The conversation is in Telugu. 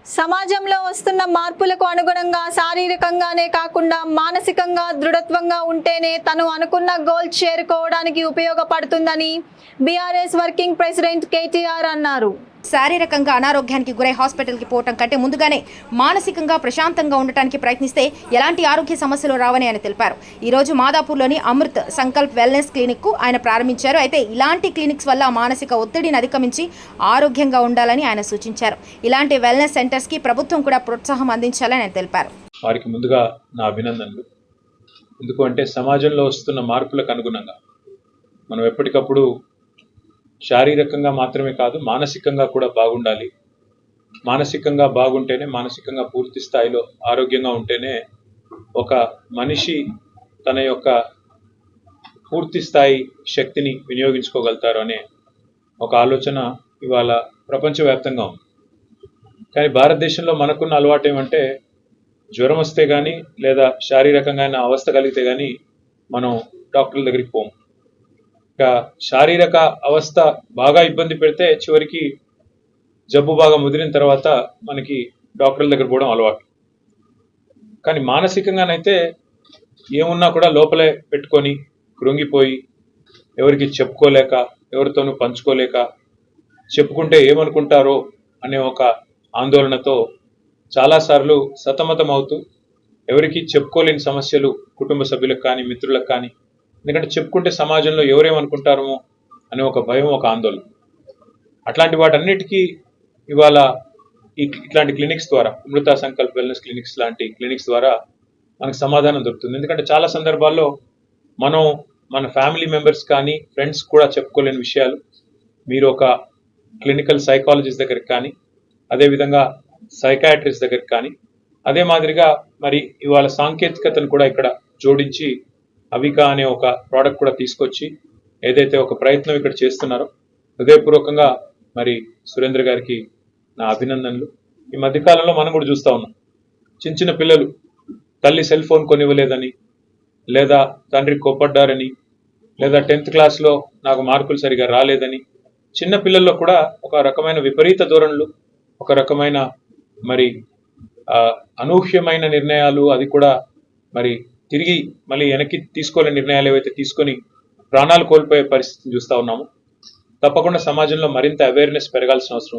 సమాజంలో వస్తున్న మార్పులకు అనుగుణంగా శారీరకంగానే కాకుండా మానసికంగా దృఢత్వంగా ఉంటేనే తను అనుకున్న గోల్ చేరుకోవడానికి ఉపయోగపడుతుందని బీఆర్ఎస్ వర్కింగ్ ప్రెసిడెంట్ కేటీఆర్ అన్నారు. శారీరకంగా అనారోగ్యానికి గురై హాస్పిటల్కి పోవటం కంటే ముందుగానే మానసికంగా ప్రశాంతంగా ఉండటానికి ప్రయత్నిస్తే ఎలాంటి ఆరోగ్య సమస్యలు రావని ఆయన తెలిపారు. ఈరోజు మాదాపూర్లోని అమృత్ సంకల్ప్ వెల్నెస్ క్లినిక్కు ఆయన ప్రారంభించారు. అయితే ఇలాంటి క్లినిక్స్ వల్ల మానసిక ఒత్తిడిని అధిగమించి ఆరోగ్యంగా ఉండాలని ఆయన సూచించారు. ఇలాంటి వెల్నెస్ సెంటర్స్కి ప్రభుత్వం కూడా ప్రోత్సాహం అందించాలని ఆయన తెలిపారు. వారికి ముందుగా నా అభినందనలు. ఎందుకంటే సమాజంలో వస్తున్న మార్పులకు అనుగుణంగా మనం ఎప్పటికప్పుడు శారీరకంగా మాత్రమే కాదు మానసికంగా కూడా బాగుండాలి. మానసికంగా బాగుంటేనే, మానసికంగా పూర్తి స్థాయిలో ఆరోగ్యంగా ఉంటేనే ఒక మనిషి తన యొక్క పూర్తి స్థాయి శక్తిని వినియోగించుకోగలుగుతారు అనే ఒక ఆలోచన ఇవాళ ప్రపంచవ్యాప్తంగా ఉంది. కానీ భారతదేశంలో మనకున్న అలవాటు ఏమంటే జ్వరం వస్తే కానీ లేదా శారీరకంగా అవస్థ కలిగితే కానీ మనం డాక్టర్ల దగ్గరికి పోము. ఇక శారీరక అవస్థ బాగా ఇబ్బంది పెడితే చివరికి జబ్బు బాగా ముదిరిన తర్వాత మనకి డాక్టర్ల దగ్గర పోవడం అలవాటు. కానీ మానసికంగానైతే ఏమున్నా కూడా లోపలే పెట్టుకొని కృంగిపోయి ఎవరికి చెప్పుకోలేక, ఎవరితోనూ పంచుకోలేక, చెప్పుకుంటే ఏమనుకుంటారో అనే ఒక ఆందోళనతో చాలాసార్లు సతమతం అవుతూ ఎవరికి చెప్పుకోలేని సమస్యలు కుటుంబ సభ్యులకు కానీ మిత్రులకు కానీ, ఎందుకంటే చెప్పుకుంటే సమాజంలో ఎవరేమనుకుంటారో అనే ఒక భయం, ఒక ఆందోళన. అట్లాంటి వాటన్నిటికీ ఇవాళ ఇట్లాంటి క్లినిక్స్ ద్వారా, అమృత సంకల్ప్ వెల్నెస్ క్లినిక్స్ లాంటి క్లినిక్స్ ద్వారా మనకు సమాధానం దొరుకుతుంది. ఎందుకంటే చాలా సందర్భాల్లో మనం మన ఫ్యామిలీ మెంబర్స్ కానీ ఫ్రెండ్స్ కూడా చెప్పుకోలేని విషయాలు మీరు ఒక క్లినికల్ సైకాలజిస్ట్ దగ్గరికి కానీ, అదేవిధంగా సైకాట్రిస్ట్ దగ్గరికి కానీ, అదే మాదిరిగా మరి ఇవాళ సాంకేతికతను కూడా ఇక్కడ జోడించి అవికా అనే ఒక ప్రోడక్ట్ కూడా తీసుకొచ్చి ఏదైతే ఒక ప్రయత్నం ఇక్కడ చేస్తున్నారో హృదయపూర్వకంగా మరి సురేంద్ర గారికి నా అభినందనలు. ఈ మధ్యకాలంలో మనం కూడా చూస్తూ ఉన్నాం, చిన్న చిన్న పిల్లలు తల్లి సెల్ ఫోన్ కొనివ్వలేదని, లేదా తండ్రి కోప్పడ్డారని, లేదా 10th క్లాస్లో నాకు మార్కులు సరిగా రాలేదని, చిన్న పిల్లల్లో కూడా ఒక రకమైన విపరీత ధోరణులు, ఒక రకమైన మరి అనూహ్యమైన నిర్ణయాలు, అది కూడా మరి తిరిగి మళ్ళీ వెనక్కి తీసుకోలేని నిర్ణయాలు ఏవైతే తీసుకొని ప్రాణాలు కోల్పోయే పరిస్థితిని చూస్తూ ఉన్నాము. తప్పకుండా సమాజంలో మరింత అవేర్నెస్ పెరగాల్సిన అవసరం.